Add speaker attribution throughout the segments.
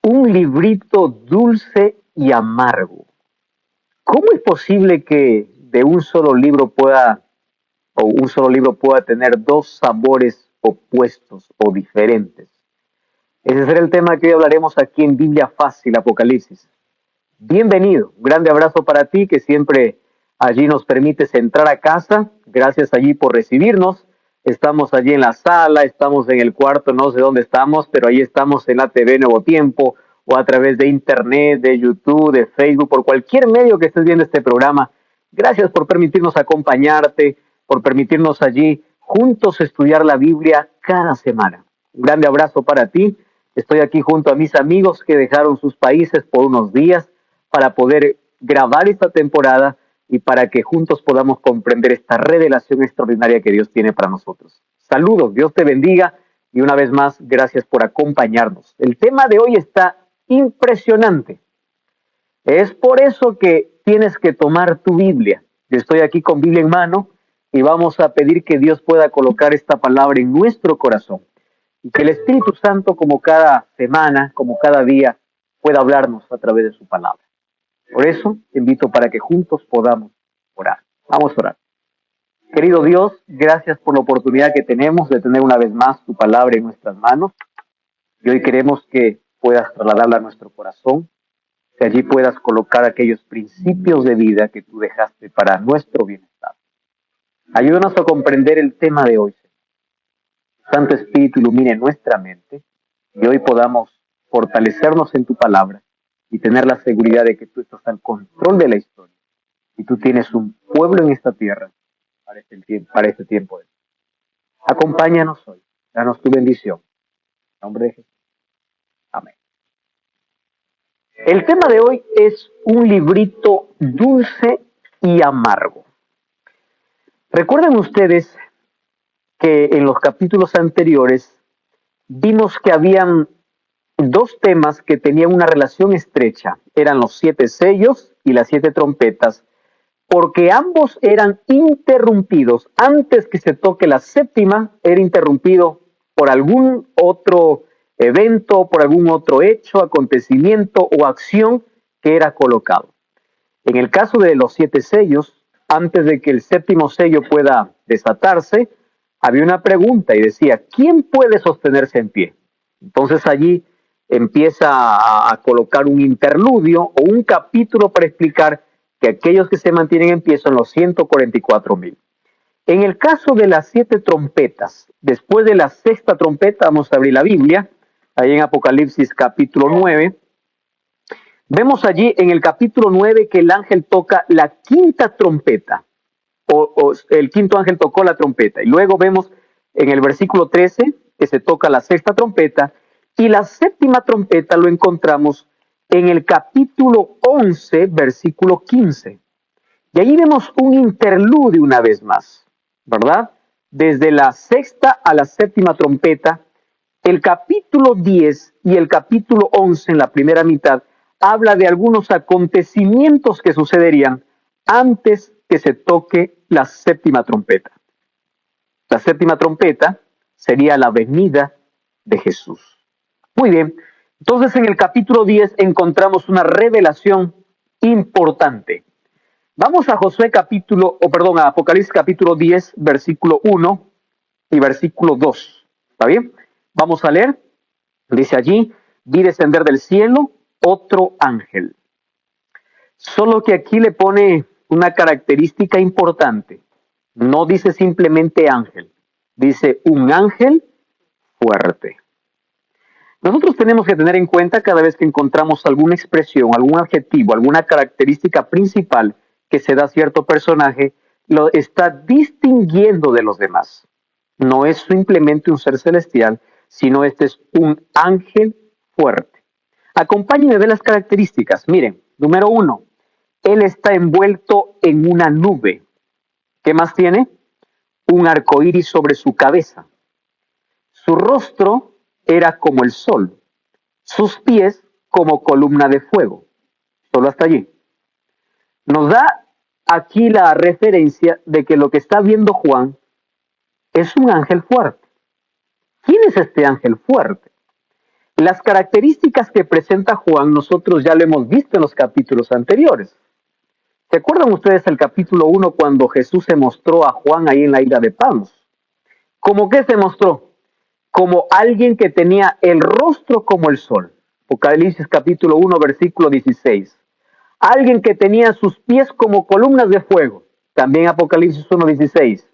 Speaker 1: Un librito dulce y amargo. ¿Cómo es posible que de un solo libro pueda tener dos sabores opuestos o diferentes? Ese será el tema que hoy hablaremos aquí en Biblia Fácil Apocalipsis. Bienvenido, un grande abrazo para ti que siempre allí nos permites entrar a casa. Gracias allí por recibirnos. Estamos allí en la sala, estamos en el cuarto, no sé dónde estamos, pero ahí estamos en la TV Nuevo Tiempo o a través de internet, de YouTube, de Facebook, por cualquier medio que estés viendo este programa. Gracias por permitirnos acompañarte, por permitirnos allí juntos estudiar la Biblia cada semana. Un grande abrazo para ti. Estoy aquí junto a mis amigos que dejaron sus países por unos días para poder grabar esta temporada y para que juntos podamos comprender esta revelación extraordinaria que Dios tiene para nosotros. Saludos, Dios te bendiga y una vez más, gracias por acompañarnos. El tema de hoy está impresionante. Es por eso que tienes que tomar tu Biblia. Yo estoy aquí con Biblia en mano y vamos a pedir que Dios pueda colocar esta palabra en nuestro corazón y que el Espíritu Santo, como cada semana, como cada día, pueda hablarnos a través de su palabra. Por eso te invito para que juntos podamos orar. Vamos a orar. Querido Dios, gracias por la oportunidad que tenemos de tener una vez más tu palabra en nuestras manos. Y hoy queremos que puedas trasladarla a nuestro corazón, que allí puedas colocar aquellos principios de vida que tú dejaste para nuestro bienestar. Ayúdanos a comprender el tema de hoy, Señor. Santo Espíritu ilumine nuestra mente y hoy podamos fortalecernos en tu palabra y tener la seguridad de que tú estás al control de la historia y tú tienes un pueblo en esta tierra para este tiempo. Acompáñanos hoy, danos tu bendición. En nombre de Jesús. Amén. El tema de hoy es un librito dulce y amargo. ¿Recuerdan ustedes que en los capítulos anteriores vimos que habían dos temas que tenían una relación estrecha? Eran los 7 sellos y las 7 trompetas, porque ambos eran interrumpidos. Antes que se toque la séptima, era interrumpido por algún otro evento, por algún otro hecho, acontecimiento o acción que era colocado. En el caso de los 7 sellos, antes de que el séptimo sello pueda desatarse, había una pregunta y decía, ¿quién puede sostenerse en pie? Entonces allí empieza a colocar un interludio o un capítulo para explicar que aquellos que se mantienen en pie son los 144,000. En el caso de las 7 trompetas, después de la sexta trompeta, vamos a abrir la Biblia, ahí en Apocalipsis capítulo 9, vemos allí en el capítulo 9 que el ángel toca la quinta trompeta, o el quinto ángel tocó la trompeta, y luego vemos en el versículo 13 que se toca la sexta trompeta, y la séptima trompeta lo encontramos en el capítulo 11, versículo 15. Y ahí vemos un interludio una vez más, ¿verdad? Desde la sexta a la séptima trompeta, el capítulo 10 y el capítulo 11 en la primera mitad habla de algunos acontecimientos que sucederían antes que se toque la séptima trompeta. La séptima trompeta sería la venida de Jesús. Muy bien, entonces en el capítulo 10 encontramos una revelación importante. Vamos a a Apocalipsis capítulo 10, versículo 1 y versículo 2. ¿Está bien? Vamos a leer. Dice allí, vi descender del cielo otro ángel. Solo que aquí le pone una característica importante. No dice simplemente ángel, dice un ángel fuerte. Nosotros tenemos que tener en cuenta cada vez que encontramos alguna expresión, algún adjetivo, alguna característica principal que se da a cierto personaje, lo está distinguiendo de los demás. No es simplemente un ser celestial, sino este es un ángel fuerte. Acompáñenme a ver las características. Miren, número 1, él está envuelto en una nube. ¿Qué más tiene? Un arco iris sobre su cabeza. Su rostro era como el sol, sus pies como columna de fuego. Solo hasta allí. Nos da aquí la referencia de que lo que está viendo Juan es un ángel fuerte. ¿Quién es este ángel fuerte? Las características que presenta Juan nosotros ya lo hemos visto en los capítulos anteriores. ¿Se acuerdan ustedes el capítulo 1 cuando Jesús se mostró a Juan ahí en la isla de Patmos? ¿Cómo que se mostró? Como alguien que tenía el rostro como el sol. Apocalipsis capítulo 1 versículo 16. Alguien que tenía sus pies como columnas de fuego. También Apocalipsis 1:16.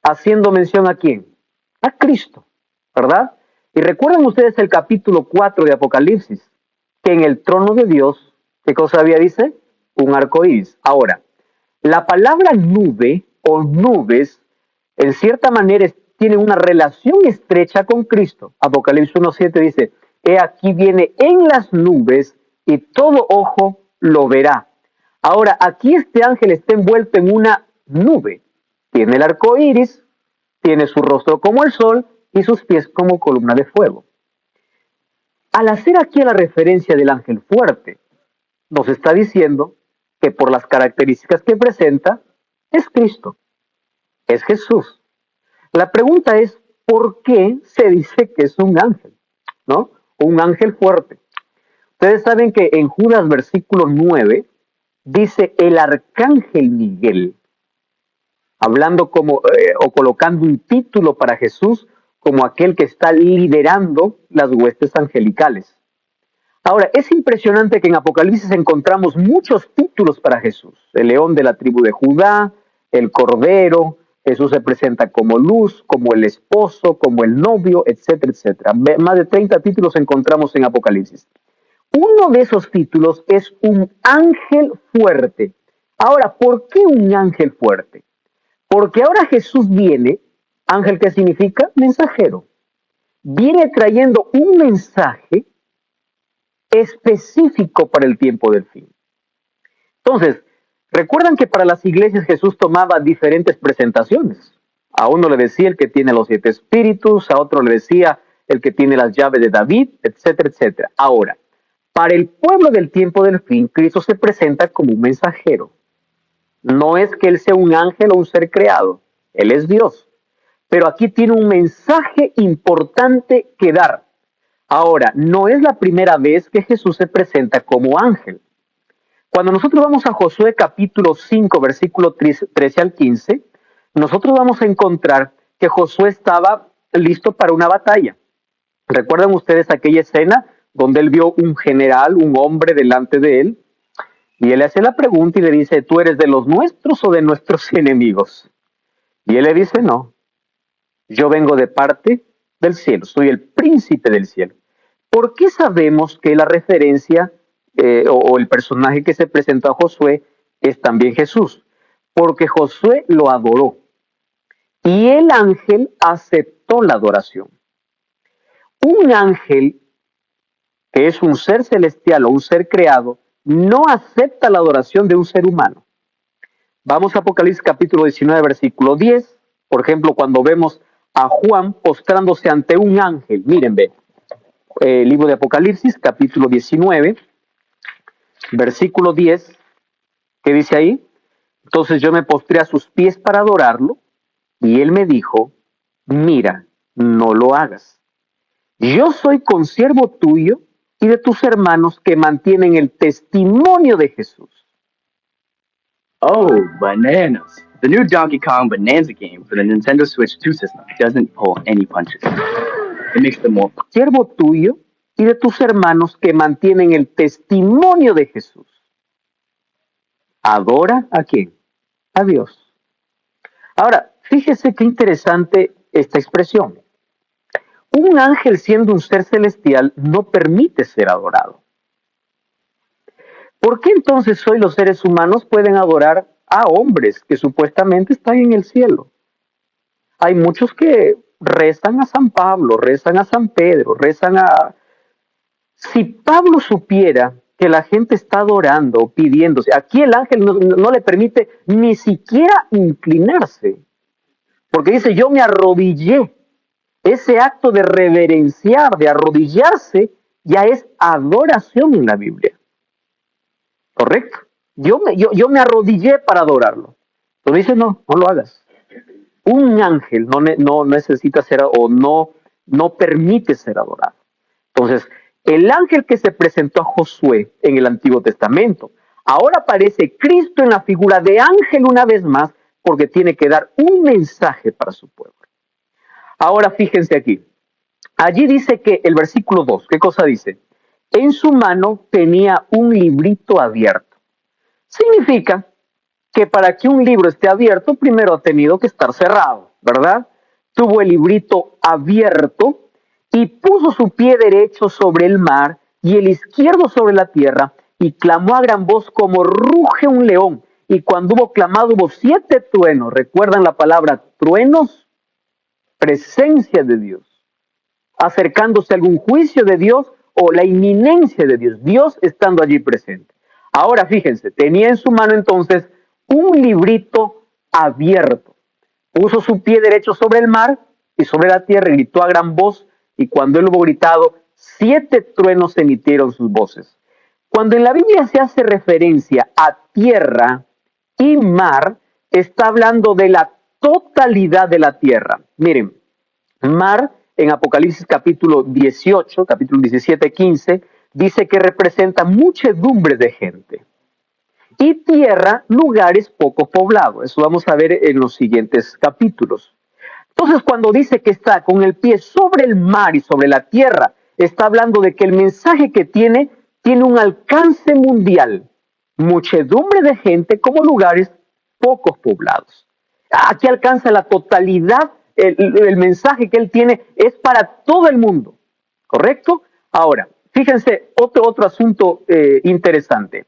Speaker 1: Haciendo mención a quién? A Cristo, ¿verdad? Y recuerdan ustedes el capítulo 4 de Apocalipsis, que en el trono de Dios, ¿qué cosa había, dice? Un arco iris. Ahora, la palabra nube o nubes, en cierta manera, tiene una relación estrecha con Cristo. Apocalipsis 1:7 dice, he aquí viene en las nubes y todo ojo lo verá. Ahora, aquí este ángel está envuelto en una nube. Tiene el arco iris, tiene su rostro como el sol y sus pies como columna de fuego. Al hacer aquí la referencia del ángel fuerte, nos está diciendo que por las características que presenta, es Cristo, es Jesús. La pregunta es, ¿por qué se dice que es un ángel? ¿No? Un ángel fuerte. Ustedes saben que en Judas versículo 9 dice el arcángel Miguel, hablando como o colocando un título para Jesús como aquel que está liderando las huestes angelicales. Ahora, es impresionante que en Apocalipsis encontramos muchos títulos para Jesús. El león de la tribu de Judá, el cordero, Jesús se presenta como luz, como el esposo, como el novio, etcétera, etcétera. Más de 30 títulos encontramos en Apocalipsis. Uno de esos títulos es un ángel fuerte. Ahora, ¿por qué un ángel fuerte? Porque ahora Jesús viene, ángel, ¿qué significa? Mensajero. Viene trayendo un mensaje específico para el tiempo del fin. Entonces, recuerdan que para las iglesias Jesús tomaba diferentes presentaciones. A uno le decía el que tiene los 7 espíritus, a otro le decía el que tiene las llaves de David, etcétera, etcétera. Ahora, para el pueblo del tiempo del fin, Cristo se presenta como un mensajero. No es que Él sea un ángel o un ser creado, Él es Dios. Pero aquí tiene un mensaje importante que dar. Ahora, no es la primera vez que Jesús se presenta como ángel. Cuando nosotros vamos a Josué capítulo 5, versículo 13 al 15, nosotros vamos a encontrar que Josué estaba listo para una batalla. ¿Recuerdan ustedes aquella escena donde él vio un general, un hombre delante de él? Y él le hace la pregunta y le dice, ¿tú eres de los nuestros o de nuestros enemigos? Y él le dice, no, yo vengo de parte del cielo, soy el príncipe del cielo. ¿Por qué sabemos que la referencia o el personaje que se presentó a Josué es también Jesús? Porque Josué lo adoró y el ángel aceptó la adoración. Un ángel, que es un ser celestial o un ser creado, no acepta la adoración de un ser humano. Vamos a Apocalipsis capítulo 19, versículo 10. Por ejemplo, cuando vemos a Juan postrándose ante un ángel. Miren, ve. Libro de Apocalipsis, capítulo 19, versículo 10. ¿Qué dice ahí? Entonces yo me postré a sus pies para adorarlo, y él me dijo, mira, no lo hagas. Yo soy consiervo tuyo y de tus hermanos que mantienen el testimonio de Jesús.
Speaker 2: Oh, bananas. The new Donkey Kong Bonanza game for the Nintendo Switch 2 system doesn't pull any punches. It makes them more...
Speaker 1: Siervo tuyo y de tus hermanos que mantienen el testimonio de Jesús. ¿Adora a quién? A Dios. Ahora, fíjese qué interesante esta expresión. Un ángel, siendo un ser celestial, no permite ser adorado. ¿Por qué entonces hoy los seres humanos pueden adorar a hombres que supuestamente están en el cielo? Hay muchos que rezan a San Pablo, rezan a San Pedro, rezan a Si Pablo supiera que la gente está adorando, pidiéndose, aquí el ángel no le permite ni siquiera inclinarse, porque dice, yo me arrodillé. Ese acto de reverenciar, de arrodillarse, ya es adoración en la Biblia. ¿Correcto? Yo me arrodillé para adorarlo. Entonces dice, no lo hagas. Un ángel no necesita ser o no permite ser adorado. Entonces, el ángel que se presentó a Josué en el Antiguo Testamento, ahora aparece Cristo en la figura de ángel una vez más, porque tiene que dar un mensaje para su pueblo. Ahora fíjense aquí. Allí dice que el versículo 2, ¿qué cosa dice? En su mano tenía un librito abierto. Significa que para que un libro esté abierto, primero ha tenido que estar cerrado, ¿verdad? Tuvo el librito abierto y puso su pie derecho sobre el mar y el izquierdo sobre la tierra y clamó a gran voz como ruge un león. Y cuando hubo clamado hubo 7 truenos. ¿Recuerdan la palabra truenos? Presencia de Dios. Acercándose a algún juicio de Dios o la inminencia de Dios. Dios estando allí presente. Ahora fíjense, tenía en su mano entonces un librito abierto. Puso su pie derecho sobre el mar y sobre la tierra y gritó a gran voz, y cuando él hubo gritado, 7 truenos emitieron sus voces. Cuando en la Biblia se hace referencia a tierra y mar, está hablando de la totalidad de la tierra. Miren, mar en Apocalipsis capítulo 18, capítulo 17, 15, dice que representa muchedumbre de gente. Y tierra, lugares poco poblados. Eso vamos a ver en los siguientes capítulos. Entonces, cuando dice que está con el pie sobre el mar y sobre la tierra, está hablando de que el mensaje que tiene un alcance mundial. Muchedumbre de gente como lugares pocos poblados. Aquí alcanza la totalidad, el mensaje que él tiene es para todo el mundo. ¿Correcto? Ahora, fíjense, otro asunto interesante.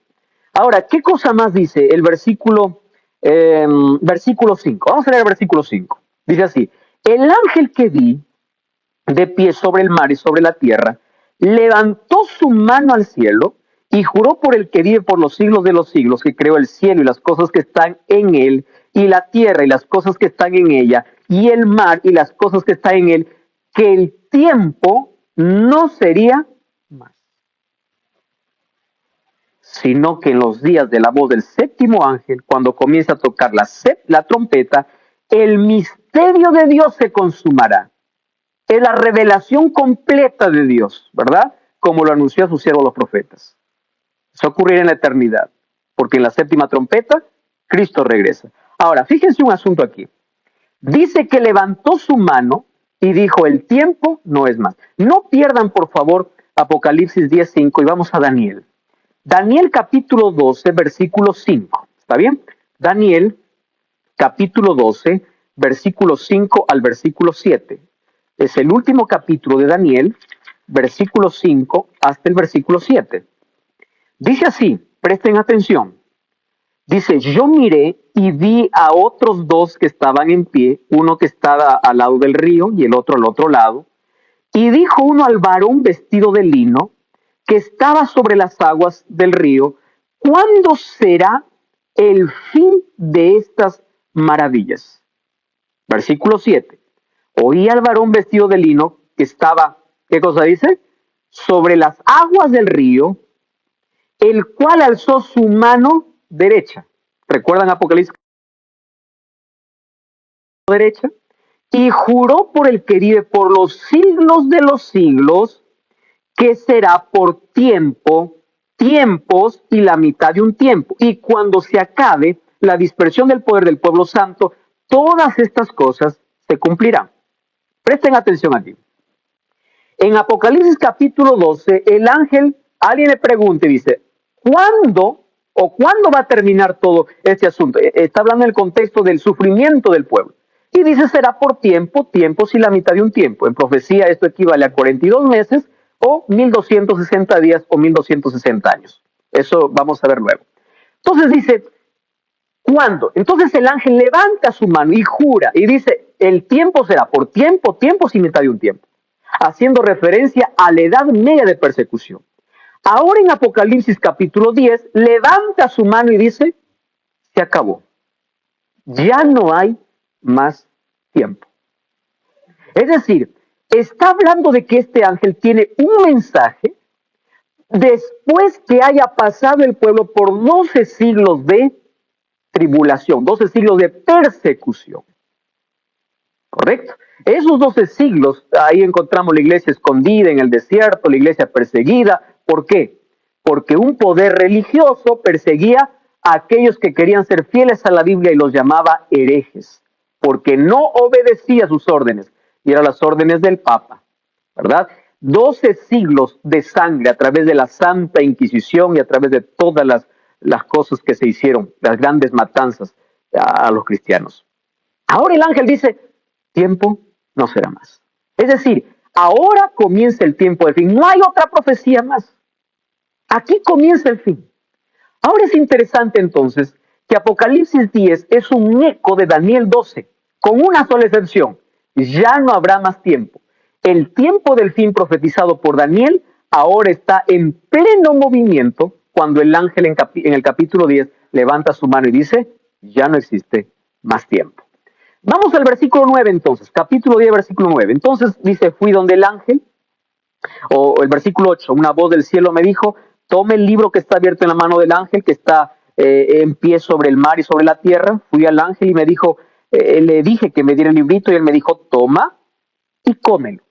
Speaker 1: Ahora, ¿qué cosa más dice el versículo 5? Vamos a leer el versículo 5. Dice así, el ángel que vi de pie sobre el mar y sobre la tierra, levantó su mano al cielo y juró por el que vive por los siglos de los siglos, que creó el cielo y las cosas que están en él, y la tierra y las cosas que están en ella, y el mar y las cosas que están en él, que el tiempo no sería más, sino que en los días de la voz del séptimo ángel, cuando comienza a tocar la trompeta, el misterio de Dios se consumará. Es la revelación completa de Dios, ¿verdad? Como lo anunció a sus siervos los profetas. Eso ocurrirá en la eternidad, porque en la séptima trompeta, Cristo regresa. Ahora, fíjense un asunto aquí. Dice que levantó su mano y dijo, el tiempo no es más. No pierdan, por favor, Apocalipsis 10:5 y vamos a Daniel. Daniel capítulo 12, versículo 5. ¿Está bien? Daniel capítulo 12, versículo 5 al versículo 7. Es el último capítulo de Daniel, versículo 5 hasta el versículo 7. Dice así, presten atención. Dice, yo miré y vi a otros 2 que estaban en pie, uno que estaba al lado del río y el otro al otro lado. Y dijo uno al varón vestido de lino, que estaba sobre las aguas del río, ¿cuándo será el fin de estas maravillas? Versículo 7. Oí al varón vestido de lino que estaba, ¿qué cosa dice? Sobre las aguas del río, el cual alzó su mano derecha. ¿Recuerdan Apocalipsis derecha? Y juró por el que vive por los siglos de los siglos, que será por tiempo, tiempos y la mitad de un tiempo. Y cuando se acabe la dispersión del poder del pueblo santo, todas estas cosas se cumplirán. Presten atención aquí. En Apocalipsis capítulo 12, el ángel, alguien le pregunta y dice, ¿cuándo va a terminar todo este asunto? Está hablando en el contexto del sufrimiento del pueblo. Y dice, será por tiempo, tiempos y la mitad de un tiempo. En profecía esto equivale a 42 meses o 1260 días o 1260 años. Eso vamos a ver luego. Entonces dice, ¿cuándo? Entonces el ángel levanta su mano y jura y dice, el tiempo será por tiempo, tiempos y mitad de un tiempo. haciendo referencia a la edad media de persecución. Ahora en Apocalipsis capítulo 10, levanta su mano y dice, se acabó. Ya no hay más tiempo. Es decir, está hablando de que este ángel tiene un mensaje después que haya pasado el pueblo por 12 siglos de tribulación, 12 siglos de persecución. ¿Correcto? Esos 12 siglos, ahí encontramos la iglesia escondida en el desierto, la iglesia perseguida. ¿Por qué? Porque un poder religioso perseguía a aquellos que querían ser fieles a la Biblia y los llamaba herejes, porque no obedecía sus órdenes, y eran las órdenes del Papa, ¿verdad? 12 siglos de sangre a través de la Santa Inquisición y a través de todas las cosas que se hicieron, las grandes matanzas a los cristianos. Ahora el ángel dice, tiempo no será más. Es decir, ahora comienza el tiempo del fin. No hay otra profecía más. Aquí comienza el fin. Ahora es interesante entonces que Apocalipsis 10 es un eco de Daniel 12, con una sola excepción. Ya no habrá más tiempo. El tiempo del fin profetizado por Daniel ahora está en pleno movimiento cuando el ángel en el capítulo 10 levanta su mano y dice, ya no existe más tiempo. Vamos al versículo 9 entonces, capítulo 10, versículo 9. Entonces dice, fui donde el ángel, o el versículo 8, una voz del cielo me dijo, tome el libro que está abierto en la mano del ángel, que está en pie sobre el mar y sobre la tierra. Fui al ángel y me dijo, le dije que me diera el librito y él me dijo, toma y cómelo.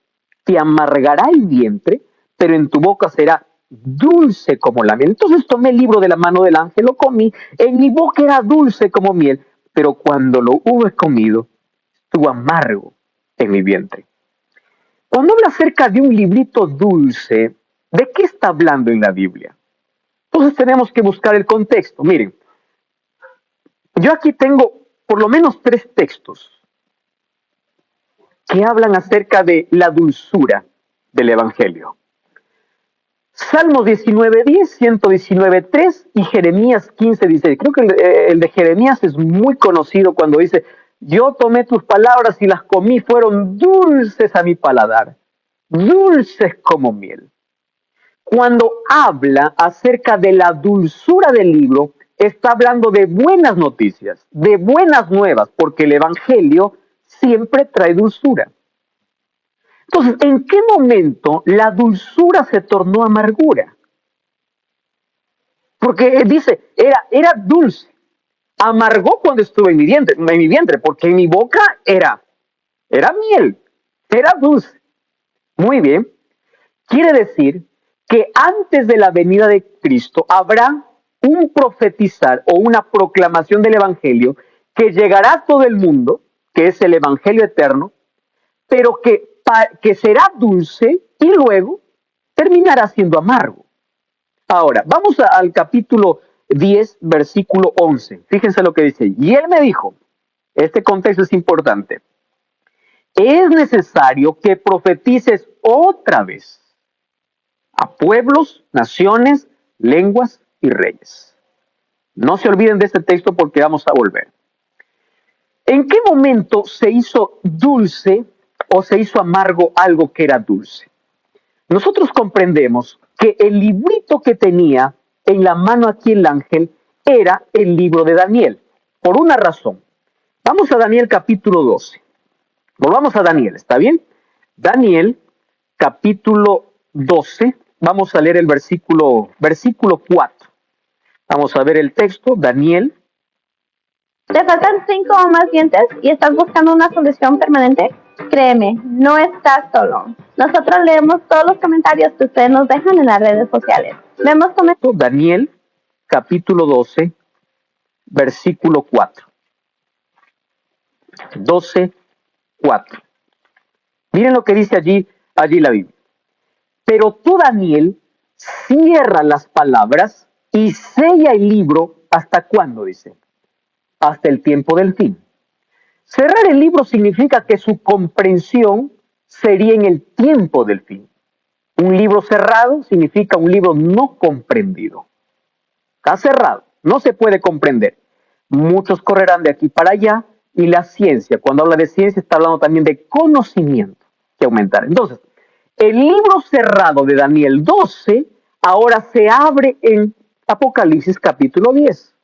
Speaker 1: Te amargará el vientre, pero en tu boca será dulce como la miel. Entonces tomé el libro de la mano del ángel, lo comí, en mi boca era dulce como miel, pero cuando lo hube comido, estuvo amargo en mi vientre. Cuando habla acerca de un librito dulce, ¿de qué está hablando en la Biblia? Entonces tenemos que buscar el contexto. Miren, yo aquí tengo por lo menos 3 textos que hablan acerca de la dulzura del Evangelio. Salmos 19:10, 119:3 y Jeremías 15:16. Creo que el de Jeremías es muy conocido cuando dice, yo tomé tus palabras y las comí, fueron dulces a mi paladar, dulces como miel. Cuando habla acerca de la dulzura del libro, está hablando de buenas noticias, de buenas nuevas, porque el Evangelio siempre trae dulzura. Entonces, ¿en qué momento la dulzura se tornó amargura? Porque dice, era dulce. Amargó cuando estuvo en mi vientre, porque en mi boca era miel, era dulce. Muy bien. Quiere decir que antes de la venida de Cristo habrá un profetizar o una proclamación del Evangelio que llegará a todo el mundo, que es el Evangelio eterno, pero que será dulce y luego terminará siendo amargo. Ahora, vamos al capítulo 10, versículo 11. Fíjense lo que dice. Y él me dijo, este contexto es importante, es necesario que profetices otra vez a pueblos, naciones, lenguas y reyes. No se olviden de este texto porque vamos a volver. ¿En qué momento se hizo dulce o se hizo amargo algo que era dulce? Nosotros comprendemos que el librito que tenía en la mano aquí el ángel era el libro de Daniel, por una razón. Vamos a Daniel capítulo 12. Volvamos a Daniel, ¿está bien? Daniel capítulo 12, vamos a leer el versículo 4. Vamos a ver el texto, Daniel.
Speaker 3: ¿Te faltan 5 o más dientes y estás buscando una solución permanente? Créeme, no estás solo. Nosotros leemos todos los comentarios que ustedes nos dejan en las redes sociales. Vemos
Speaker 1: Daniel, capítulo 12, versículo 4. 12, 4. Miren lo que dice allí la Biblia. Pero tú, Daniel, cierra las palabras y sella el libro. ¿Hasta cuándo? Dice. Hasta el tiempo del fin. Cerrar el libro significa que su comprensión sería en el tiempo del fin. Un libro cerrado significa un libro no comprendido. Está cerrado, no se puede comprender. Muchos correrán de aquí para allá y la ciencia, cuando habla de ciencia, está hablando también de conocimiento que aumentar. Entonces, El libro cerrado de Daniel 12 ahora se abre en Apocalipsis capítulo 10.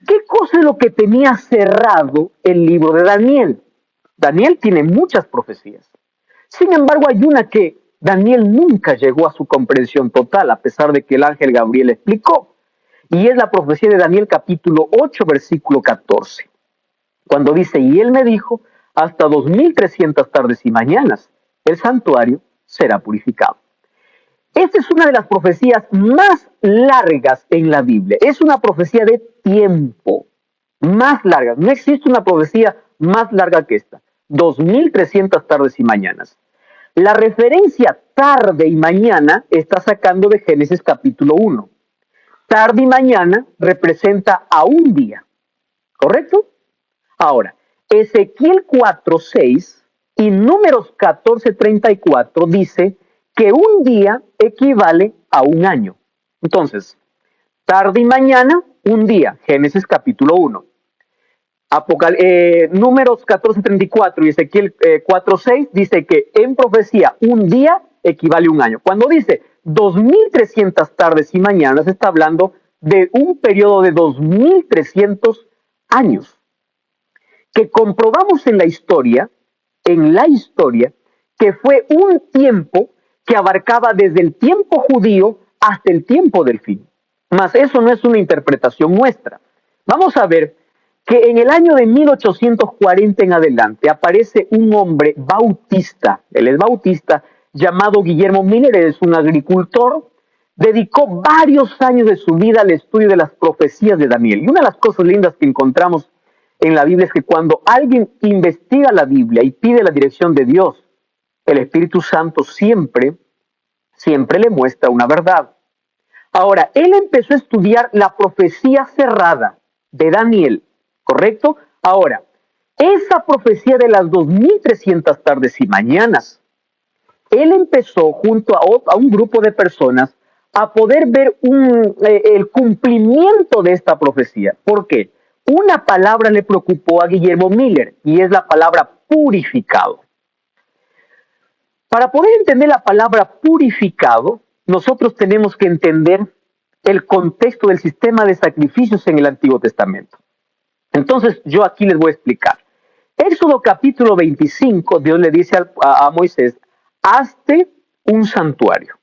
Speaker 1: ¿Qué cosa es lo que tenía cerrado el libro de Daniel? Daniel tiene muchas profecías. Sin embargo, hay una que Daniel nunca llegó a su comprensión total, a pesar de que el ángel Gabriel explicó. Y es la profecía de Daniel capítulo 8, versículo 14. Cuando dice, y él me dijo, hasta 2300 tardes y mañanas, el santuario será purificado. Esta es una de las profecías más largas en la Biblia. Es una profecía de tiempo, más larga. No existe una profecía más larga que esta. 2300 tardes y mañanas. La referencia tarde y mañana está sacando de Génesis capítulo 1. Tarde y mañana representa a un día, ¿correcto? Ahora, Ezequiel 4:6 y Números 14:34 dice que un día equivale a un año. Entonces, tarde y mañana, un día, Génesis capítulo 1. Números 14:34 y Ezequiel 4:6 dice que en profecía un día equivale a un año. Cuando dice 2300 tardes y mañanas, está hablando de un periodo de 2300 años, que comprobamos en la historia, que fue un tiempo que abarcaba desde el tiempo judío hasta el tiempo del fin. Mas eso no es una interpretación nuestra. Vamos a ver que en el año de 1840 en adelante aparece un hombre bautista, él es bautista, llamado Guillermo Miller, es un agricultor, dedicó varios años de su vida al estudio de las profecías de Daniel. Y una de las cosas lindas que encontramos en la Biblia es que cuando alguien investiga la Biblia y pide la dirección de Dios, el Espíritu Santo siempre le muestra una verdad. Ahora, él empezó a estudiar la profecía cerrada de Daniel, ¿correcto? Ahora, esa profecía de las 2300 tardes y mañanas, él empezó junto a un grupo de personas a poder ver el cumplimiento de esta profecía. ¿Por qué? Una palabra le preocupó a Guillermo Miller y es la palabra purificado. Para poder entender la palabra purificado, nosotros tenemos que entender el contexto del sistema de sacrificios en el Antiguo Testamento. Entonces, yo aquí les voy a explicar. Éxodo capítulo 25, Dios le dice a Moisés, hazte un santuario.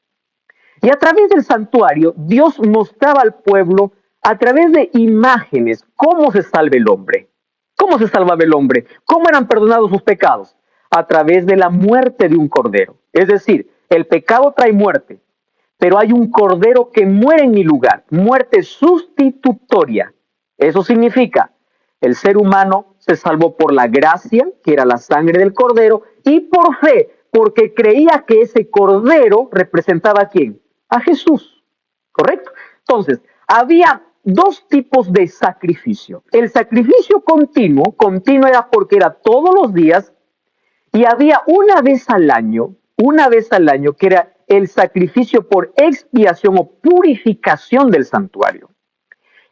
Speaker 1: Y a través del santuario, Dios mostraba al pueblo, a través de imágenes, cómo se salva el hombre. ¿Cómo se salvaba el hombre? ¿Cómo eran perdonados sus pecados? A través de la muerte de un cordero. Es decir, el pecado trae muerte, pero hay un cordero que muere en mi lugar, muerte sustitutoria. Eso significa, el ser humano se salvó por la gracia, que era la sangre del cordero, y por fe, porque creía que ese cordero representaba ¿a quién? A Jesús, ¿correcto? Entonces, había dos tipos de sacrificio. El sacrificio continuo era porque era todos los días, y había una vez al año que era el sacrificio por expiación o purificación del santuario.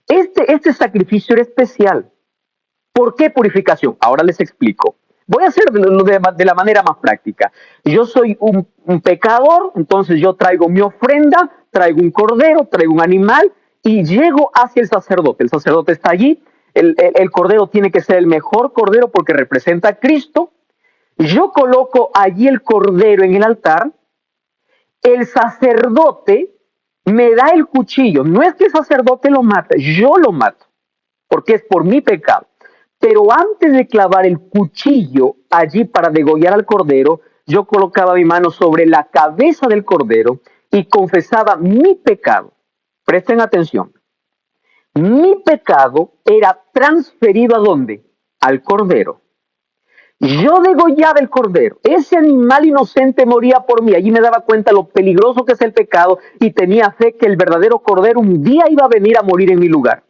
Speaker 1: Este sacrificio era especial. ¿Por qué purificación? Ahora les explico. Voy a hacerlo de la manera más práctica. Yo soy un pecador, entonces yo traigo mi ofrenda, traigo un cordero, traigo un animal y llego hacia el sacerdote. El sacerdote está allí, el cordero tiene que ser el mejor cordero porque representa a Cristo. Yo coloco allí el cordero en el altar, el sacerdote me da el cuchillo. No es que el sacerdote lo mate, yo lo mato, porque es por mi pecado. Pero antes de clavar el cuchillo allí para degollar al cordero, yo colocaba mi mano sobre la cabeza del cordero y confesaba mi pecado. Presten atención. Mi pecado era transferido ¿a dónde? Al cordero. Yo degollaba el cordero. Ese animal inocente moría por mí. Allí me daba cuenta lo peligroso que es el pecado y tenía fe que el verdadero cordero un día iba a venir a morir en mi lugar.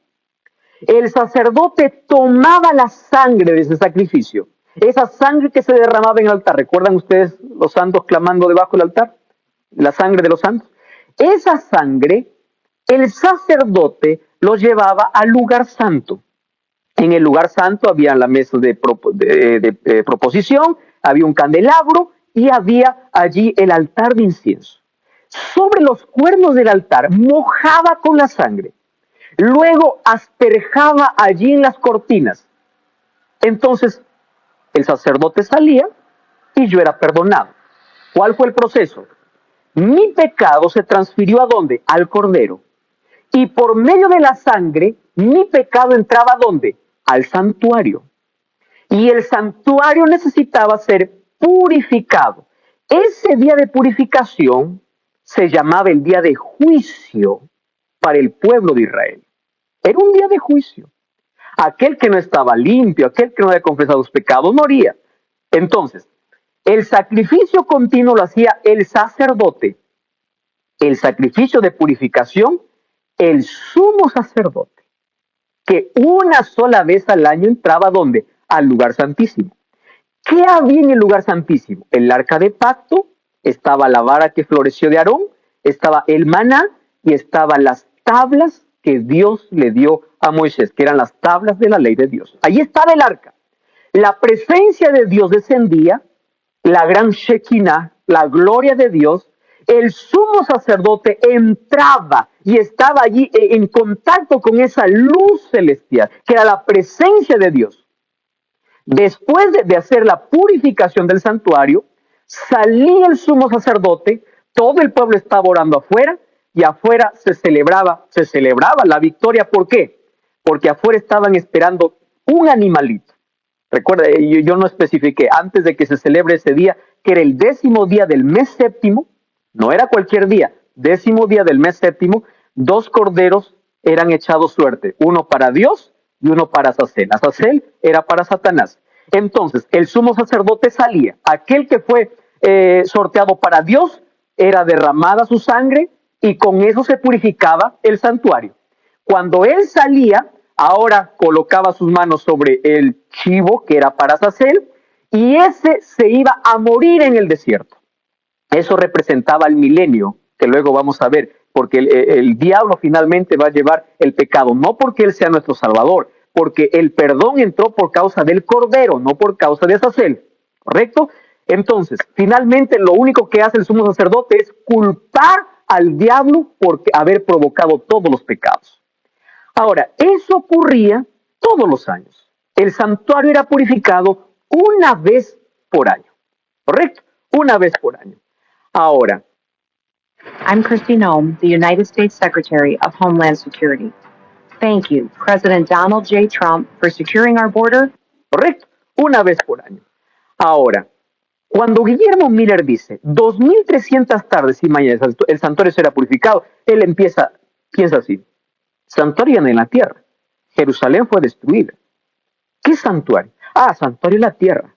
Speaker 1: El sacerdote tomaba la sangre de ese sacrificio, esa sangre que se derramaba en el altar. ¿Recuerdan ustedes los santos clamando debajo del altar? La sangre de los santos. Esa sangre, el sacerdote lo llevaba al lugar santo. En el lugar santo había la mesa de proposición, había un candelabro y había allí el altar de incienso. Sobre los cuernos del altar mojaba con la sangre, luego asperjaba allí en las cortinas. Entonces el sacerdote salía y yo era perdonado. ¿Cuál fue el proceso? Mi pecado se transfirió ¿a dónde? Al Cordero. Y por medio de la sangre, mi pecado entraba ¿a dónde? Al santuario. Y el santuario necesitaba ser purificado. Ese día de purificación se llamaba el día de juicio para el pueblo de Israel. Era un día de juicio. Aquel que no estaba limpio, aquel que no había confesado sus pecados, moría. Entonces, el sacrificio continuo lo hacía el sacerdote. El sacrificio de purificación, el sumo sacerdote, que una sola vez al año entraba ¿dónde? Al lugar santísimo. ¿Qué había en el lugar santísimo? El arca de pacto, estaba la vara que floreció de Aarón, estaba el maná y estaban las tablas que Dios le dio a Moisés, que eran las tablas de la ley de Dios. Allí estaba el arca. La presencia de Dios descendía, la gran Shekinah, la gloria de Dios. El sumo sacerdote entraba y estaba allí en contacto con esa luz celestial, que era la presencia de Dios. Después de hacer la purificación del santuario, salía el sumo sacerdote, todo el pueblo estaba orando afuera, y afuera se celebraba la victoria. ¿Por qué? Porque afuera estaban esperando un animalito. Recuerda, yo no especifiqué antes de que se celebre ese día, que era el 10º día del mes séptimo, no era cualquier día, 10º día del mes séptimo, 2 corderos eran echados suerte, uno para Dios y uno para Azazel. Azazel era para Satanás. Entonces, el sumo sacerdote salía, aquel que fue sorteado para Dios, era derramada su sangre y con eso se purificaba el santuario. Cuando él salía, ahora colocaba sus manos sobre el chivo que era para Azazel y ese se iba a morir en el desierto. Eso representaba el milenio, que luego vamos a ver, porque el diablo finalmente va a llevar el pecado, no porque él sea nuestro salvador, porque el perdón entró por causa del Cordero, no por causa de Azazel, ¿correcto? Entonces, finalmente lo único que hace el sumo sacerdote es culpar al diablo por haber provocado todos los pecados. Ahora, eso ocurría todos los años. El santuario era purificado una vez por año, ¿correcto? Una vez por año. Ahora,
Speaker 4: I'm Christine Ohm, the United States Secretary of Homeland Security. Thank you, President Donald J. Trump, for securing our border.
Speaker 1: Correcto, una vez por año. Ahora, cuando Guillermo Miller dice 2.300 tardes y mañanas el santuario será purificado, él piensa así: santuario en la tierra. Jerusalén fue destruida. ¿Qué santuario? Ah, santuario en la tierra.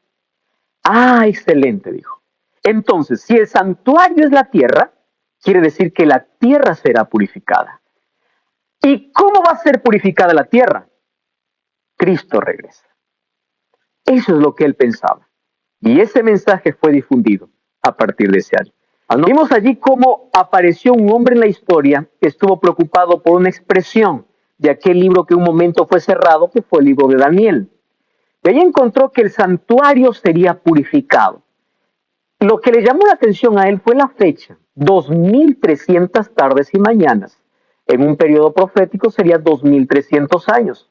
Speaker 1: Ah, excelente, dijo. Entonces, si el santuario es la tierra, quiere decir que la tierra será purificada. ¿Y cómo va a ser purificada la tierra? Cristo regresa. Eso es lo que él pensaba. Y ese mensaje fue difundido a partir de ese año. Vimos allí cómo apareció un hombre en la historia que estuvo preocupado por una expresión de aquel libro que un momento fue cerrado, que fue el libro de Daniel. Y ahí encontró que el santuario sería purificado. Lo que le llamó la atención a él fue la fecha, 2.300 tardes y mañanas. En un periodo profético sería 2.300 años.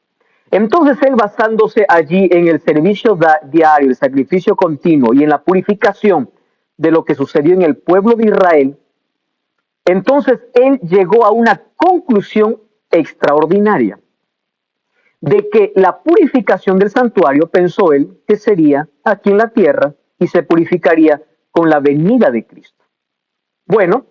Speaker 1: Entonces él, basándose allí en el servicio diario, el sacrificio continuo y en la purificación de lo que sucedió en el pueblo de Israel, entonces él llegó a una conclusión extraordinaria de que la purificación del santuario, pensó él, que sería aquí en la tierra y se purificaría con la venida de Cristo. Bueno,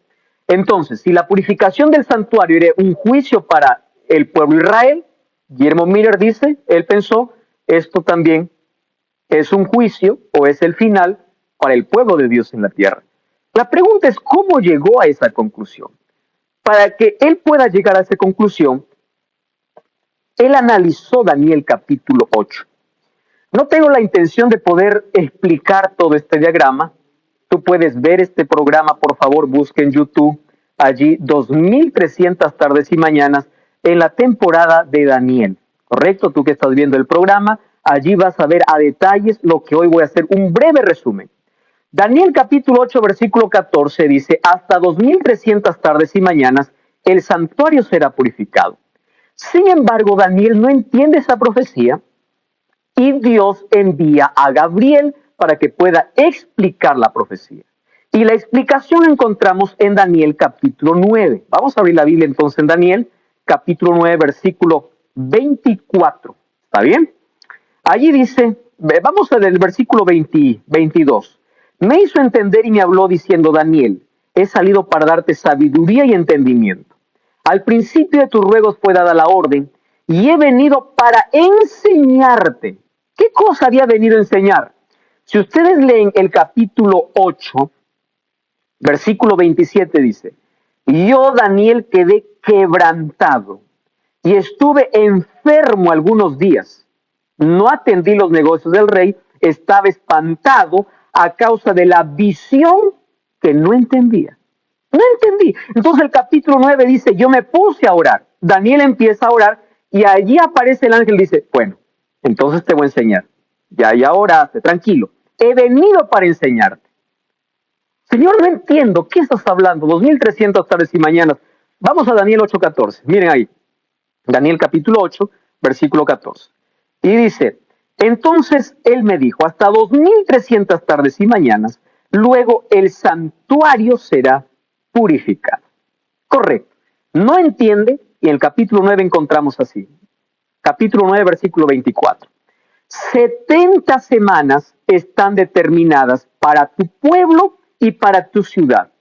Speaker 1: entonces, si la purificación del santuario era un juicio para el pueblo de Israel, Guillermo Miller dice, él pensó, esto también es un juicio o es el final para el pueblo de Dios en la tierra. La pregunta es, ¿cómo llegó a esa conclusión? Para que él pueda llegar a esa conclusión, él analizó Daniel capítulo 8. No tengo la intención de poder explicar todo este diagrama. Tú puedes ver este programa, por favor, busca en YouTube, allí 2.300 tardes y mañanas en la temporada de Daniel. ¿Correcto? Tú que estás viendo el programa, allí vas a ver a detalles lo que hoy voy a hacer un breve resumen. Daniel capítulo 8, versículo 14 dice, hasta 2300 tardes y mañanas el santuario será purificado. Sin embargo, Daniel no entiende esa profecía y Dios envía a Gabriel para que pueda explicar la profecía. Y la explicación la encontramos en Daniel capítulo 9. Vamos a abrir la Biblia entonces en Daniel capítulo 9, versículo 24. ¿Está bien? Allí dice, vamos al versículo 22. Me hizo entender y me habló diciendo, Daniel, he salido para darte sabiduría y entendimiento. Al principio de tus ruegos fue dada la orden y he venido para enseñarte. ¿Qué cosa había venido a enseñar? Si ustedes leen el capítulo 8, versículo 27 dice, yo, Daniel, quedé quebrantado y estuve enfermo algunos días. No atendí los negocios del rey, estaba espantado a causa de la visión que no entendía. No entendí. Entonces el capítulo 9 dice, yo me puse a orar. Daniel empieza a orar y allí aparece el ángel y dice, bueno, entonces te voy a enseñar. Ya oraste, tranquilo. He venido para enseñarte. Señor, no entiendo, ¿qué estás hablando? 2300 tardes y mañanas. Vamos a Daniel 8:14. Miren ahí. Daniel capítulo 8, versículo 14. Y dice, entonces él me dijo, hasta 2300 tardes y mañanas, luego el santuario será purificado. Correcto. No entiende, y en el capítulo 9 encontramos así. Capítulo 9, versículo 24. 70 semanas están determinadas para tu pueblo y para tu ciudad,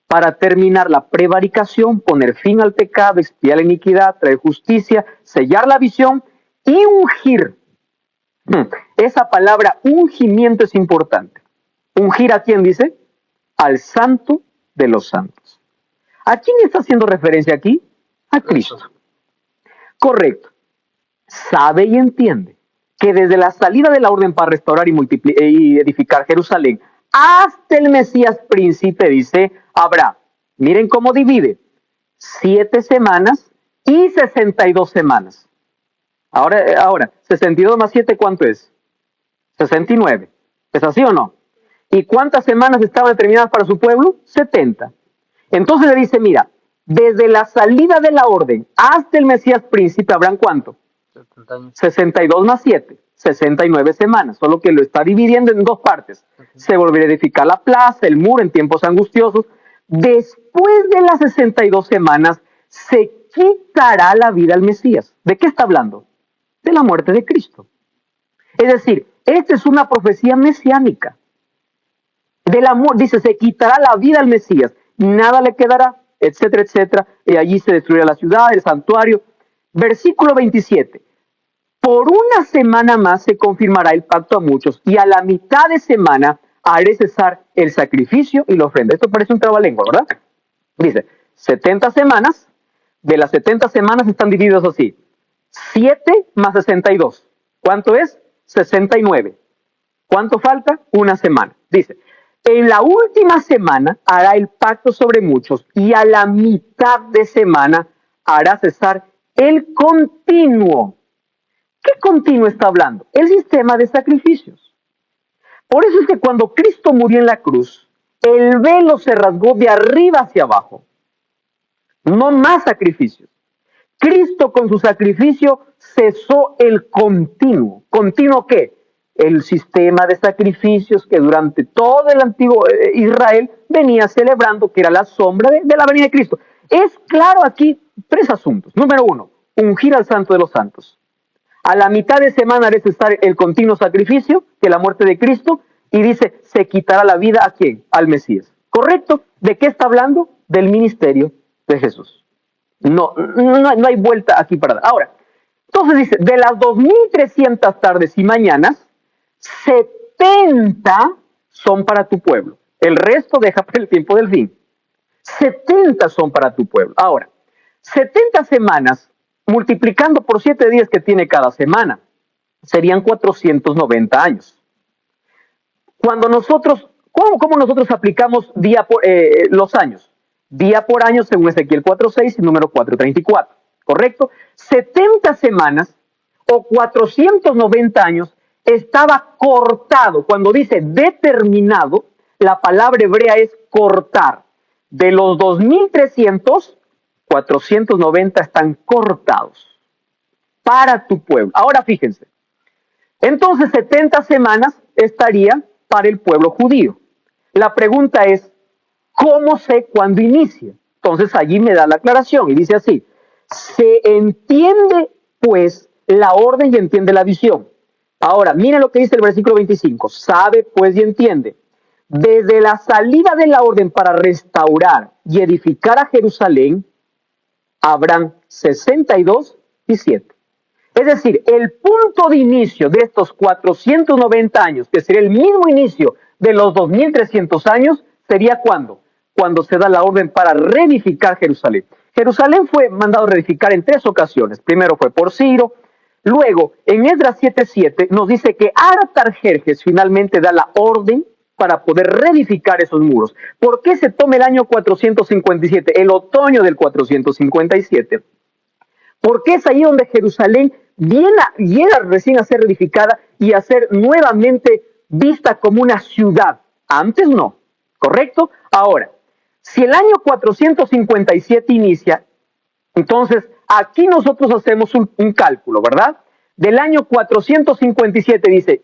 Speaker 1: para terminar la prevaricación, poner fin al pecado, expiar la iniquidad, traer justicia, sellar la visión y ungir. Esa palabra ungimiento es importante. ¿Ungir a quién dice? Al santo de los santos. ¿A quién está haciendo referencia aquí? A Cristo. Correcto. Sabe y entiende que desde la salida de la orden para restaurar y edificar Jerusalén hasta el Mesías príncipe, dice, habrá, miren cómo divide, 7 semanas y 62 semanas. Ahora, 62 más 7, ¿cuánto es? 69. ¿Es así o no? ¿Y cuántas semanas estaban determinadas para su pueblo? 70. Entonces le dice, mira, desde la salida de la orden hasta el Mesías príncipe, ¿habrán cuánto? 62 más 7, 69 semanas, solo que lo está dividiendo en dos partes. Se volverá a edificar la plaza, el muro en tiempos angustiosos. Después de las 62 semanas, se quitará la vida al Mesías. ¿De qué está hablando? De la muerte de Cristo. Es decir, esta es una profecía mesiánica. Dice, se quitará la vida al Mesías, nada le quedará, etcétera, etcétera, y allí se destruirá la ciudad, el santuario. Versículo 27. Por una semana más se confirmará el pacto a muchos, y a la mitad de semana haré cesar el sacrificio y la ofrenda. Esto parece un trabalengua, ¿verdad? Dice, 70 semanas, de las 70 semanas están divididas así. 7 más 62. ¿Cuánto es? 69. ¿Cuánto falta? Una semana. Dice, en la última semana hará el pacto sobre muchos, y a la mitad de semana hará cesar el continuo. ¿Qué continuo está hablando? El sistema de sacrificios. Por eso es que cuando Cristo murió en la cruz, el velo se rasgó de arriba hacia abajo. No más sacrificios. Cristo con su sacrificio cesó el continuo. ¿Continuo qué? El sistema de sacrificios que durante todo el antiguo Israel venía celebrando, que era la sombra de la venida de Cristo. Es claro aquí 3 asuntos. Número 1, ungir al santo de los santos. A la mitad de semana haré cesar el continuo sacrificio, que es la muerte de Cristo, y dice, se quitará la vida ¿a quién? Al Mesías. ¿Correcto? ¿De qué está hablando? Del ministerio de Jesús. No hay vuelta aquí para dar. Ahora, entonces dice, de las 2300 tardes y mañanas, 70 son para tu pueblo. El resto deja para el tiempo del fin. 70 son para tu pueblo. Ahora, 70 semanas, multiplicando por 7 días que tiene cada semana, serían 490 años. Cuando nosotros, ¿cómo nosotros aplicamos los años? Día por año según Ezequiel 4.6 y número 4.34, ¿correcto? 70 semanas o 490 años estaba cortado, cuando dice determinado, La palabra hebrea es cortar. De los 2.300, 490 están cortados para tu pueblo. Ahora fíjense, entonces 70 semanas estaría para el pueblo judío. La pregunta es, ¿cómo sé cuándo inicia? Entonces allí me da la aclaración y dice así, se entiende pues la orden y entiende la visión. Ahora, miren lo que dice el versículo 25, sabe pues y entiende. Desde la salida de la orden para restaurar y edificar a Jerusalén, habrán 62 y 7. Es decir, el punto de inicio de estos 490 años, que sería el mismo inicio de los 2.300 años, sería ¿cuándo? Cuando se da la orden para reedificar Jerusalén. Jerusalén fue mandado a reedificar en 3 ocasiones. Primero fue por Ciro. Luego, en Esdras 7:7 nos dice que Artajerjes finalmente da la orden para poder reedificar esos muros. ¿Por qué se toma el año 457, el otoño del 457? Porque es ahí donde Jerusalén llega recién a ser reedificada y a ser nuevamente vista como una ciudad. Antes no, ¿correcto? Ahora, si el año 457 inicia, entonces aquí nosotros hacemos un cálculo, ¿verdad? Del año 457 dice,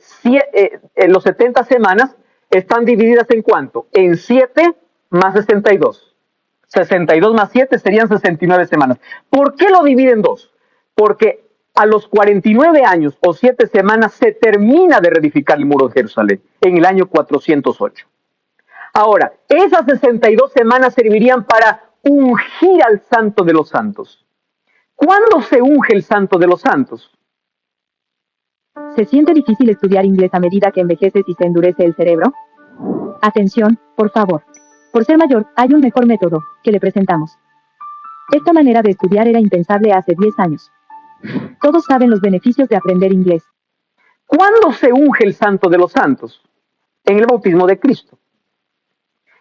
Speaker 1: los 70 semanas están divididas en ¿cuánto? En 7 más 62. 62 más 7 serían 69 semanas. ¿Por qué lo dividen en 2? Porque a los 49 años o 7 semanas se termina de reedificar el muro de Jerusalén en el año 408. Ahora, esas 62 semanas servirían para ungir al Santo de los Santos. ¿Cuándo se unge el Santo de los Santos?
Speaker 5: ¿Se siente difícil estudiar inglés a medida que envejeces y se endurece el cerebro? Atención, por favor. Por ser mayor, hay un mejor método, que le presentamos. Esta manera de estudiar era impensable hace 10 años. Todos saben los beneficios de aprender inglés.
Speaker 1: ¿Cuándo se unge el Santo de los Santos? En el bautismo de Cristo.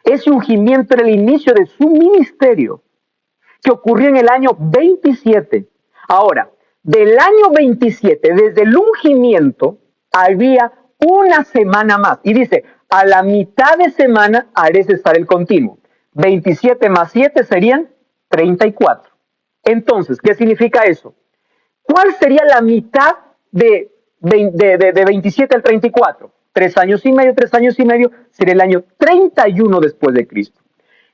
Speaker 1: Ese ungimiento era el inicio de su ministerio, que ocurrió en el año 27. Ahora, del año 27, desde el ungimiento, había una semana más. Y dice, a la mitad de semana haré cesar el continuo. 27 más 7 serían 34. Entonces, ¿qué significa eso? ¿Cuál sería la mitad de 27 al 34? 3 años y medio, 3 años y medio, sería el año 31 después de Cristo.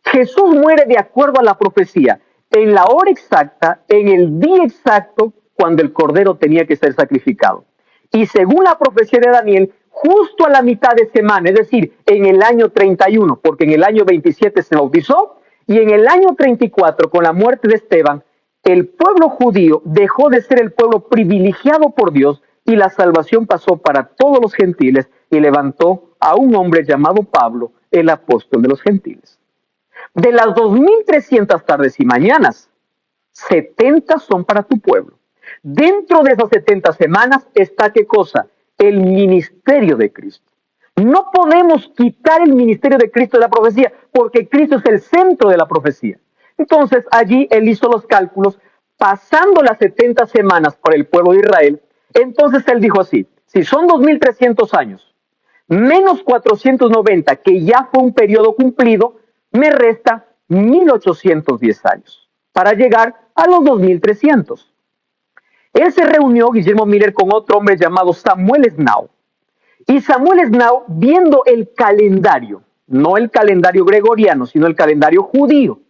Speaker 1: Jesús muere de acuerdo a la profecía, en la hora exacta, en el día exacto, cuando el cordero tenía que ser sacrificado. Y según la profecía de Daniel, justo a la mitad de semana, es decir, en el año 31, porque en el año 27 se bautizó, y en el año 34, con la muerte de Esteban, el pueblo judío dejó de ser el pueblo privilegiado por Dios y la salvación pasó para todos los gentiles y levantó a un hombre llamado Pablo, el apóstol de los gentiles. De las 2.300 tardes y mañanas, 70 son para tu pueblo. Dentro de esas 70 semanas está, ¿qué cosa? El ministerio de Cristo. No podemos quitar el ministerio de Cristo de la profecía, porque Cristo es el centro de la profecía. Entonces, allí él hizo los cálculos, pasando las 70 semanas para el pueblo de Israel. Entonces él dijo así, si son 2.300 años, menos 490, que ya fue un periodo cumplido, me resta 1.810 años, para llegar a los 2.300. Él se reunió, Guillermo Miller, con otro hombre llamado Samuel Snow. Y Samuel Snow, viendo el calendario, no el calendario gregoriano, sino el calendario judío,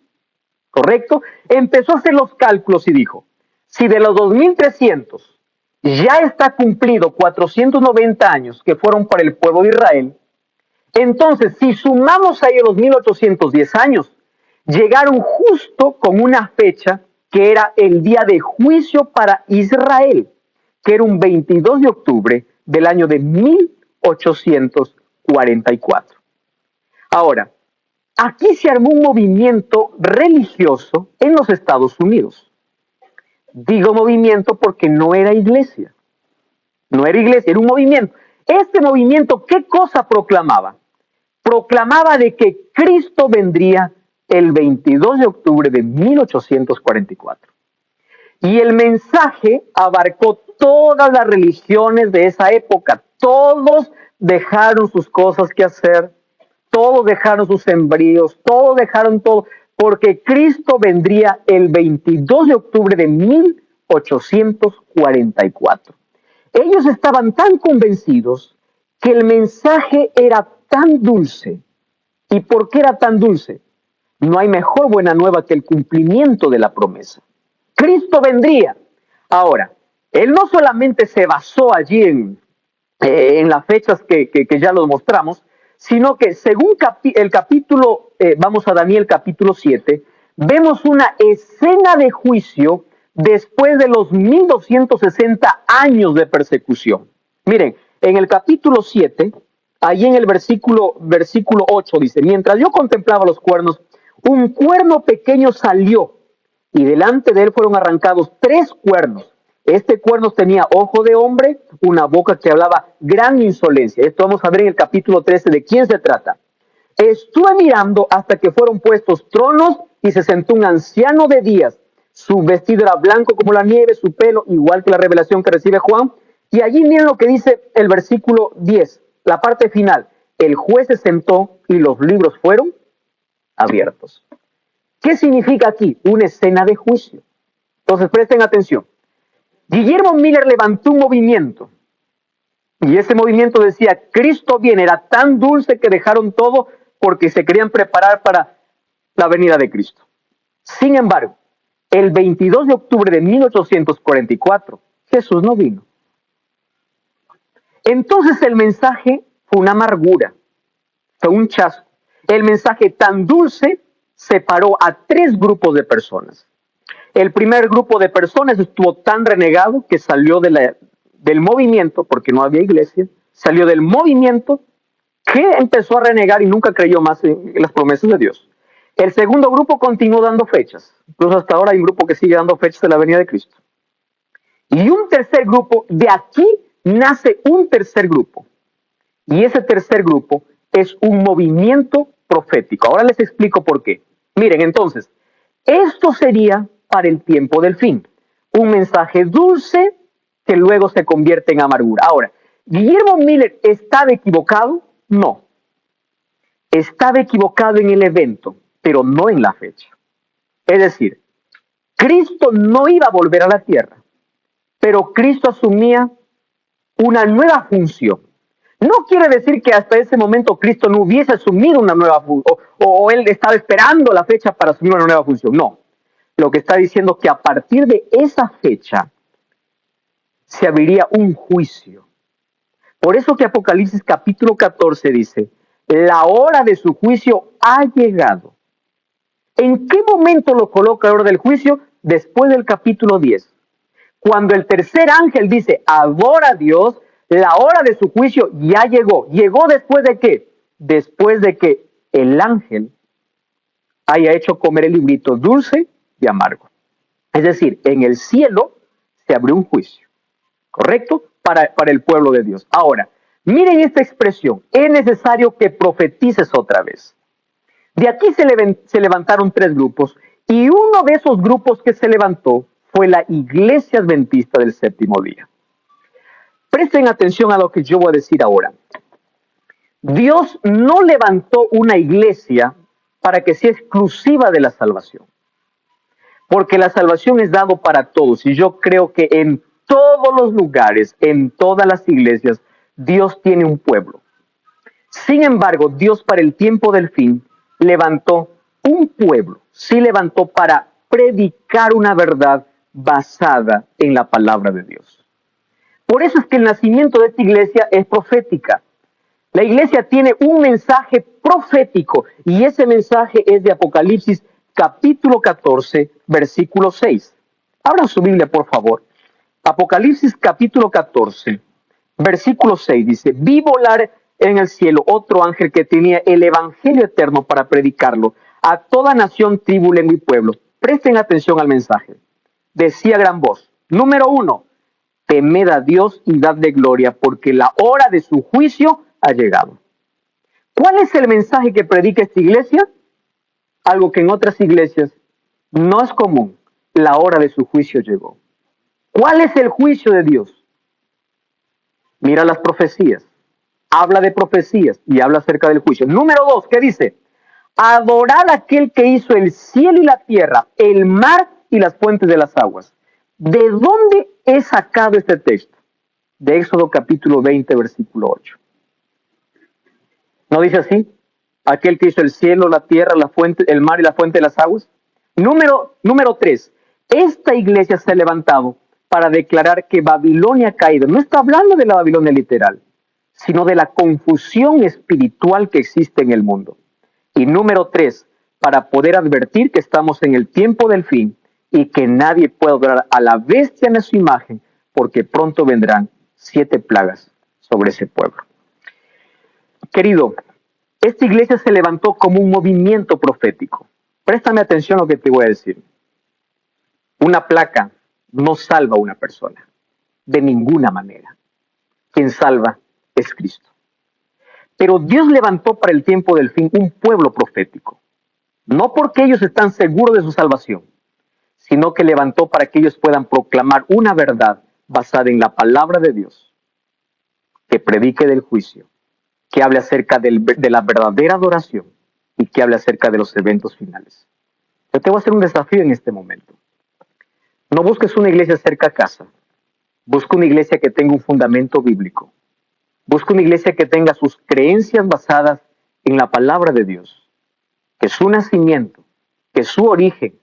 Speaker 1: ¿correcto? Empezó a hacer los cálculos y dijo, si de los 2.300 ya está cumplido 490 años que fueron para el pueblo de Israel, entonces si sumamos ahí los 1.810 años, llegaron justo con una fecha que era el día de juicio para Israel, que era un 22 de octubre del año de 1844. Ahora, aquí se armó un movimiento religioso en los Estados Unidos. Digo movimiento porque no era iglesia. No era iglesia, era un movimiento. Este movimiento, ¿qué cosa proclamaba? Proclamaba de que Cristo vendría el 22 de octubre de 1844. Y el mensaje abarcó todas las religiones de esa época. Todos dejaron sus cosas que hacer, todos dejaron sus sembríos, todos dejaron todo, porque Cristo vendría el 22 de octubre de 1844. Ellos estaban tan convencidos que el mensaje era tan dulce. ¿Y por qué era tan dulce? No hay mejor buena nueva que el cumplimiento de la promesa. Cristo vendría. Ahora, él no solamente se basó allí en las fechas que ya los mostramos, sino que según el capítulo, vamos a Daniel capítulo 7, vemos una escena de juicio después de los 1260 años de persecución. Miren, en el capítulo 7, allí en el versículo 8 dice, mientras yo contemplaba los cuernos, un cuerno pequeño salió y delante de él fueron arrancados 3 cuernos. Este cuerno tenía ojo de hombre, una boca que hablaba gran insolencia. Esto vamos a ver en el capítulo 13 de quién se trata. Estuve mirando hasta que fueron puestos tronos y se sentó un anciano de días. Su vestido era blanco como la nieve, su pelo igual que la revelación que recibe Juan. Y allí miren lo que dice el versículo 10, la parte final. El juez se sentó y los libros fueron abiertos. ¿Qué significa aquí? Una escena de juicio. Entonces presten atención. Guillermo Miller levantó un movimiento y ese movimiento decía, Cristo viene, era tan dulce que dejaron todo porque se querían preparar para la venida de Cristo. Sin embargo, el 22 de octubre de 1844, Jesús no vino. Entonces el mensaje fue una amargura, fue un chasco. El mensaje tan dulce separó a 3 grupos de personas. El primer grupo de personas estuvo tan renegado que salió del movimiento, porque no había iglesia, salió del movimiento que empezó a renegar y nunca creyó más en las promesas de Dios. El segundo grupo continuó dando fechas. Incluso hasta ahora hay un grupo que sigue dando fechas de la venida de Cristo. Y un tercer grupo, de aquí nace un tercer grupo. Y ese tercer grupo es un movimiento profético. Ahora les explico por qué. Miren, entonces, esto sería para el tiempo del fin. Un mensaje dulce que luego se convierte en amargura. Ahora, ¿Guillermo Miller estaba equivocado? No. Estaba equivocado en el evento, pero no en la fecha. Es decir, Cristo no iba a volver a la tierra, pero Cristo asumía una nueva función. No quiere decir que hasta ese momento Cristo no hubiese asumido una nueva función, o él estaba esperando la fecha para asumir una nueva función. No. Lo que está diciendo es que a partir de esa fecha se abriría un juicio. Por eso que Apocalipsis capítulo 14 dice, la hora de su juicio ha llegado. ¿En qué momento lo coloca la hora del juicio? Después del capítulo 10. Cuando el tercer ángel dice, adora a Dios, la hora de su juicio ya llegó. ¿Llegó después de qué? Después de que el ángel haya hecho comer el librito dulce y amargo. Es decir, en el cielo se abrió un juicio, ¿correcto? Para el pueblo de Dios. Ahora, miren esta expresión, es necesario que profetices otra vez. De aquí se levantaron 3 grupos y uno de esos grupos que se levantó fue la Iglesia Adventista del Séptimo Día. Presten atención a lo que yo voy a decir ahora. Dios no levantó una iglesia para que sea exclusiva de la salvación. Porque la salvación es dado para todos. Y yo creo que en todos los lugares, en todas las iglesias, Dios tiene un pueblo. Sin embargo, Dios para el tiempo del fin levantó un pueblo. Sí levantó para predicar una verdad basada en la palabra de Dios. Por eso es que el nacimiento de esta iglesia es profética. La iglesia tiene un mensaje profético y ese mensaje es de Apocalipsis capítulo 14, versículo 6. Abran su Biblia, por favor. Apocalipsis capítulo 14, versículo 6 dice, vi volar en el cielo otro ángel que tenía el evangelio eterno para predicarlo a toda nación, tribu, lengua y pueblo. Presten atención al mensaje. Decía a gran voz, número 1, temed a Dios y dadle gloria, porque la hora de su juicio ha llegado. ¿Cuál es el mensaje que predica esta iglesia? Algo que en otras iglesias no es común. La hora de su juicio llegó. ¿Cuál es el juicio de Dios? Mira las profecías. habla de profecías y habla acerca del juicio. Número 2, ¿qué dice? Adorar a aquel que hizo el cielo y la tierra, el mar y las fuentes de las aguas. ¿De dónde he sacado este texto? De Éxodo capítulo 20, versículo 8. ¿No dice así? Aquel que hizo el cielo, la tierra, la fuente, el mar y la fuente de las aguas. Número 3. Esta iglesia se ha levantado para declarar que Babilonia ha caído. No está hablando de la Babilonia literal, sino de la confusión espiritual que existe en el mundo. Y número 3, para poder advertir que estamos en el tiempo del fin y que nadie puede adorar a la bestia en su imagen, porque pronto vendrán 7 plagas sobre ese pueblo. Querido, esta iglesia se levantó como un movimiento profético. Préstame atención a lo que te voy a decir. Una placa no salva a una persona, de ninguna manera. Quien salva es Cristo. Pero Dios levantó para el tiempo del fin un pueblo profético. No porque ellos están seguros de su salvación, sino que levantó para que ellos puedan proclamar una verdad basada en la palabra de Dios, que predique del juicio, que hable acerca de la verdadera adoración y que hable acerca de los eventos finales. Yo te voy a hacer un desafío en este momento. No busques una iglesia cerca a casa. Busca una iglesia que tenga un fundamento bíblico. Busca una iglesia que tenga sus creencias basadas en la palabra de Dios. Que su nacimiento, que su origen,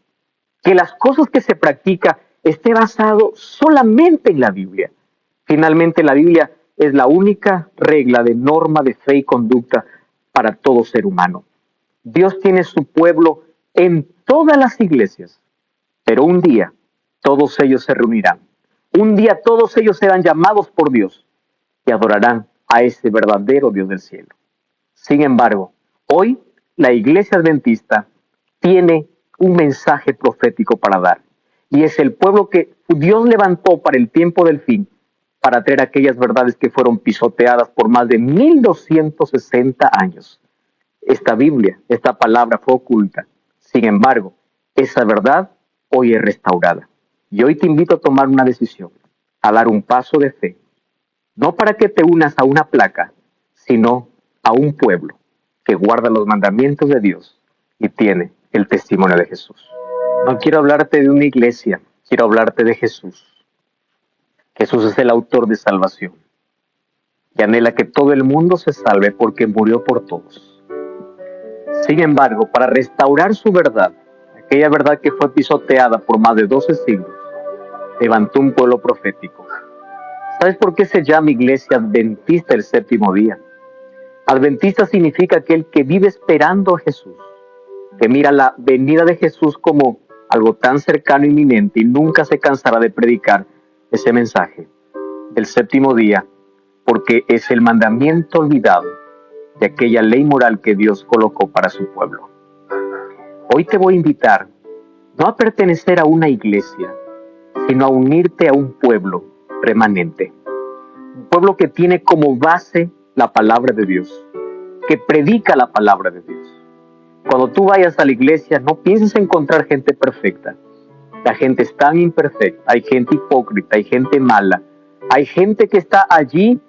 Speaker 1: que las cosas que se practica esté basado solamente en la Biblia. Finalmente, la Biblia es la única regla de norma de fe y conducta para todo ser humano. Dios tiene su pueblo en todas las iglesias, pero un día todos ellos se reunirán. Un día todos ellos serán llamados por Dios y adorarán a ese verdadero Dios del cielo. Sin embargo, hoy la iglesia adventista tiene un mensaje profético para dar, y es el pueblo que Dios levantó para el tiempo del fin, para traer aquellas verdades que fueron pisoteadas por más de 1260 años. Esta Biblia, esta palabra fue oculta. Sin embargo, esa verdad hoy es restaurada. Y hoy te invito a tomar una decisión, a dar un paso de fe, no para que te unas a una placa, sino a un pueblo que guarda los mandamientos de Dios y tiene el testimonio de Jesús. No quiero hablarte de una iglesia, quiero hablarte de Jesús. Jesús es el autor de salvación y anhela que todo el mundo se salve porque murió por todos. Sin embargo, para restaurar su verdad, aquella verdad que fue pisoteada por más de 12 siglos, levantó un pueblo profético. ¿Sabes por qué se llama iglesia adventista el séptimo día? Adventista significa aquel que vive esperando a Jesús, que mira la venida de Jesús como algo tan cercano e inminente y nunca se cansará de predicar ese mensaje del séptimo día, porque es el mandamiento olvidado de aquella ley moral que Dios colocó para su pueblo. Hoy te voy a invitar no a pertenecer a una iglesia, sino a unirte a un pueblo remanente. Un pueblo que tiene como base la palabra de Dios, que predica la palabra de Dios. Cuando tú vayas a la iglesia, no pienses encontrar gente perfecta. La gente es tan imperfecta, hay gente hipócrita, hay gente mala, hay gente que está allí,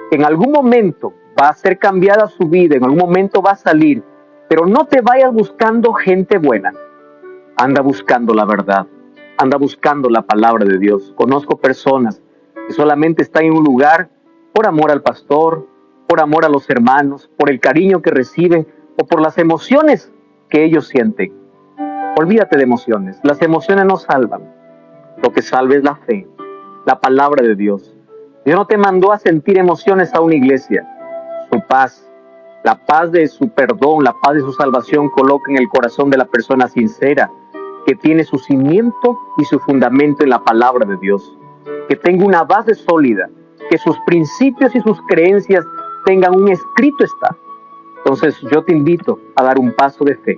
Speaker 1: que en algún momento va a ser cambiada su vida, en algún momento va a salir, pero no te vayas buscando gente buena. Anda buscando la verdad, anda buscando la palabra de Dios. Conozco personas que solamente están en un lugar por amor al pastor, por amor a los hermanos, por el cariño que reciben o por las emociones que ellos sienten. Olvídate de emociones, las emociones no salvan. Lo que salva es la fe, la palabra de Dios. Dios no te mandó a sentir emociones a una iglesia. Su paz, la paz de su perdón, la paz de su salvación coloca en el corazón de la persona sincera, que tiene su cimiento y su fundamento en la palabra de Dios, que tenga una base sólida, que sus principios y sus creencias tengan un escrito está. Entonces yo te invito a dar un paso de fe,